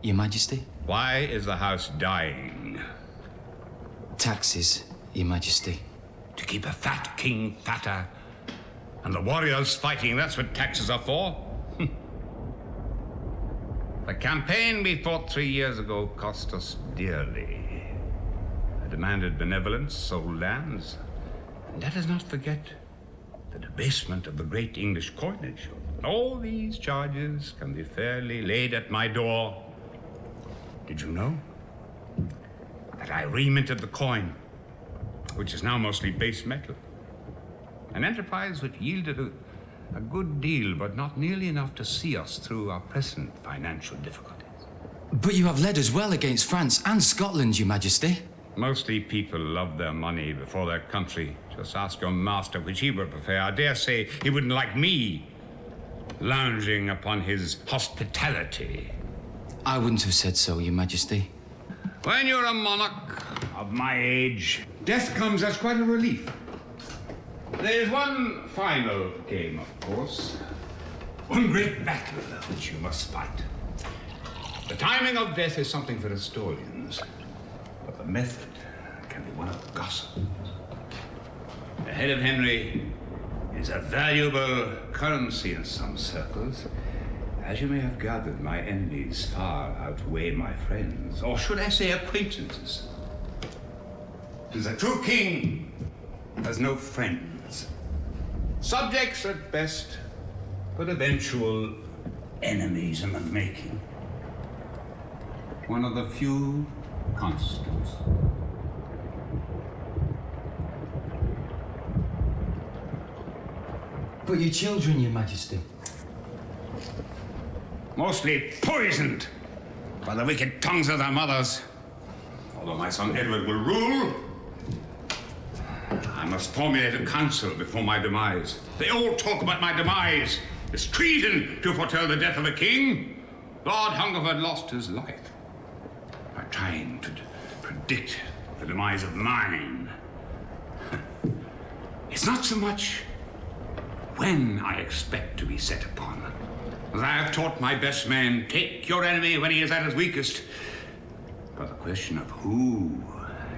Your Majesty? Why is the house dying? Taxes, Your Majesty. To keep a fat king fatter. And the warriors fighting, that's what taxes are for. The campaign we fought 3 years ago cost us dearly. I demanded benevolence, sold lands. And let us not forget the debasement of the great English coinage. All these charges can be fairly laid at my door. Did you know that I reminted the coin, which is now mostly base metal? An enterprise which yielded a good deal, but not nearly enough to see us through our present financial difficulties. But you have led us well against France and Scotland, Your Majesty. Mostly people love their money before their country. Just ask your master which he would prefer. I dare say he wouldn't like me lounging upon his hospitality. I wouldn't have said so, Your Majesty. When you're a monarch of my age, death comes as quite a relief. There is one final game, of course. One great battle which you must fight. The timing of death is something for historians, but the method can be one of gossip. The head of Henry is a valuable currency in some circles. As you may have gathered, my enemies far outweigh my friends, or should I say acquaintances. Because a true king has no friends. Subjects at best, but eventual enemies in the making. One of the few constants. But your children, Your Majesty. Mostly poisoned by the wicked tongues of their mothers. Although my son Edward will rule, I must formulate a council before my demise. They all talk about my demise. It's treason to foretell the death of a king. Lord Hungerford lost his life by trying to predict the demise of mine. It's not so much when I expect to be set upon. As I have taught my best men, take your enemy when he is at his weakest. But the question of who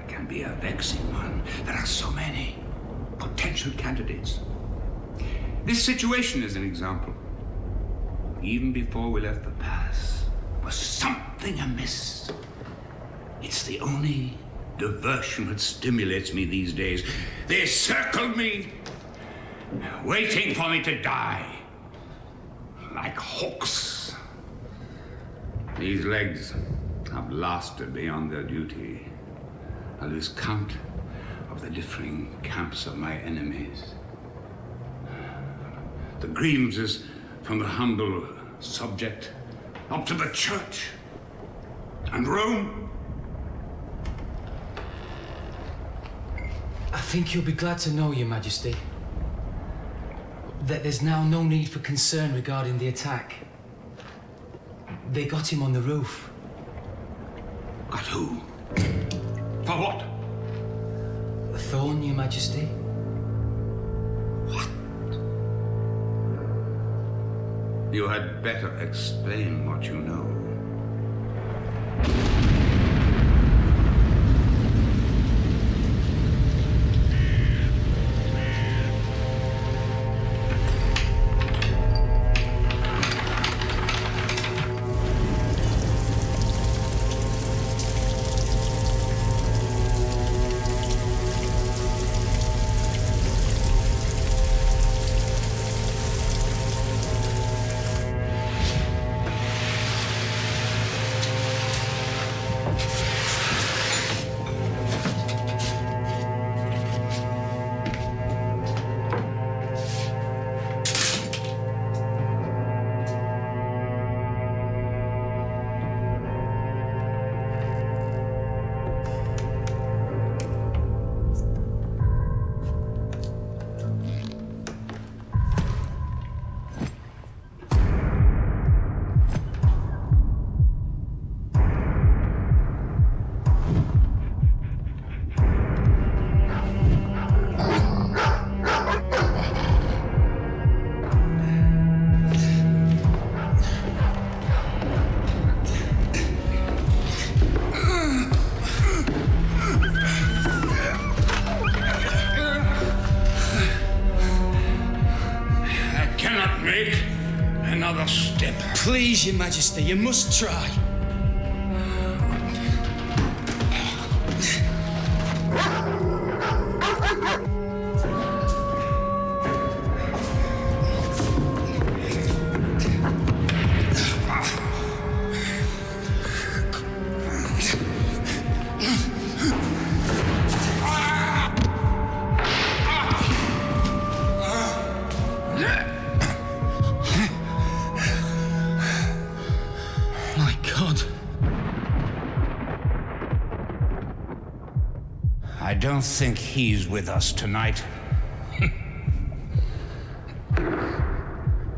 can be a vexing one. There are so many potential candidates. This situation is an example. Even before we left the pass, was something amiss. It's the only diversion that stimulates me these days. They circled me, waiting for me to die. Like hawks. These legs have lasted beyond their duty. I lose count of the differing camps of my enemies. The grievances from the humble subject up to the church and Rome. I think you'll be glad to know, Your Majesty, that there's now no need for concern regarding the attack. They got him on the roof. Got who? For what? Thorn, Your Majesty. What? You had better explain what you know. take another step. Please, Your Majesty, you must try. My God. I don't think he's with us tonight.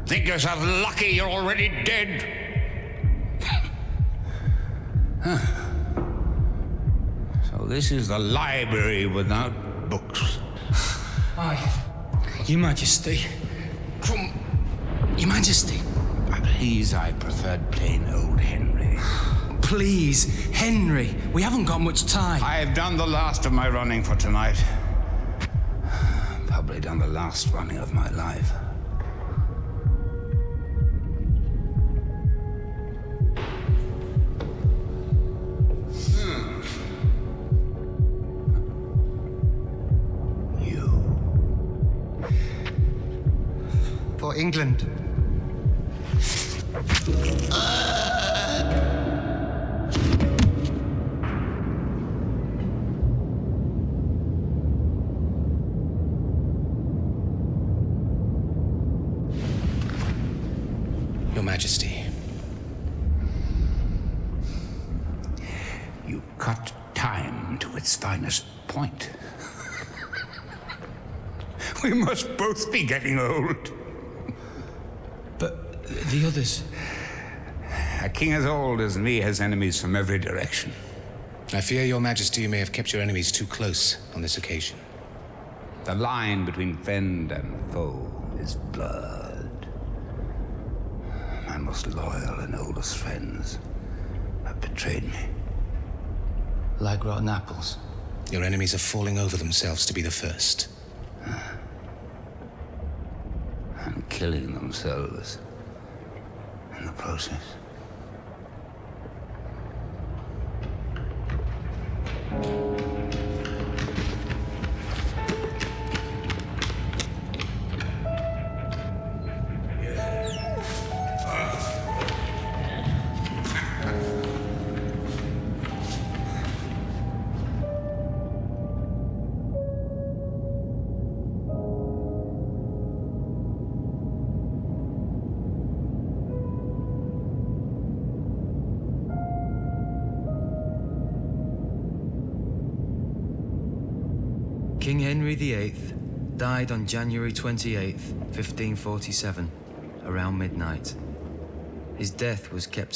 Think yourself lucky you're already dead. Huh. So this is the library without books. Aye. Your Majesty. From Your Majesty. Please, I preferred plain old Henry. Please, Henry, we haven't got much time. I've done the last of my running for tonight. Probably done the last running of my life. For England. Your Majesty. You cut time to its finest point. We must both be getting old. But the others... A king as old as me has enemies from every direction. I fear, Your Majesty, you may have kept your enemies too close on this occasion. The line between friend and foe is blurred. My most loyal and oldest friends have betrayed me. Like rotten apples. Your enemies are falling over themselves to be the first. And killing themselves in the process. King Henry VIII died on January 28th, 1547, around midnight. His death was kept